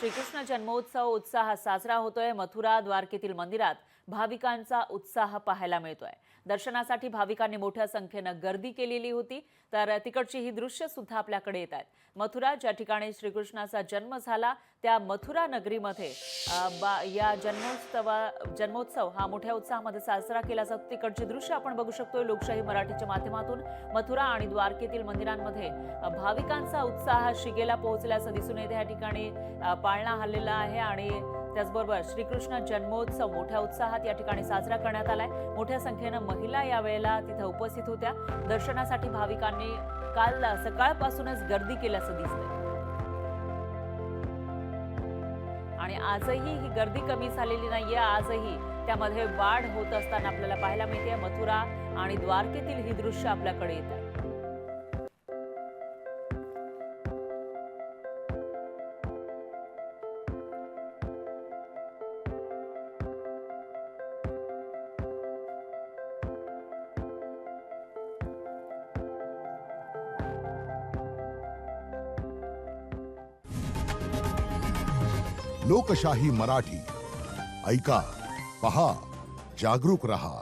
श्रीकृष्ण जन्मोत्सव उत्साहात साजरा होतोय। मथुरा द्वारकेतील मंदिरात भाविकांचा उत्साह पाहायला मिळतोय। दर्शनासाठी भाविकांनी मोठ्या संख्येने गर्दी केलेली होती, तर तिकडची ही दृश्य सुद्धा आपल्याकडे येत आहेत। मथुरा ज्या ठिकाणी श्रीकृष्णाचा जन्म झाला त्या मथुरा नगरीमध्ये या जन्मोत्सव हा मोठ्या उत्साहामध्ये साजरा केला जातो। तिकडची दृश्य आपण बघू शकतोय लोकशाही मराठीच्या माध्यमातून। मथुरा आणि द्वारकेतील मंदिरांमध्ये भाविकांचा उत्साह शिगेला पोहोचल्याचं दिसून येते। या ठिकाणी पाळणा हल्लेला आहे आणि त्याचबरोबर श्रीकृष्ण जन्मोत्सव मोठ्या उत्साहात या ठिकाणी साजरा करण्यात आलाय। मोठ्या संख्येने महिला यावेळेला तिथे उपस्थित होत्या। दर्शनासाठी भाविकांनी काल सकाळपासूनच गर्दी केल्याचं दिसतंय आणि आजही ही गर्दी कमी झालेली नाहीये। आजही त्यामध्ये वाढ होत असताना आपल्याला पाहायला मिळते। मथुरा आणि द्वारकेतील ही दृश्य आपल्याकडे येत आहे। लोकशाही मराठी ऐका, पहा, जागरूक रहा।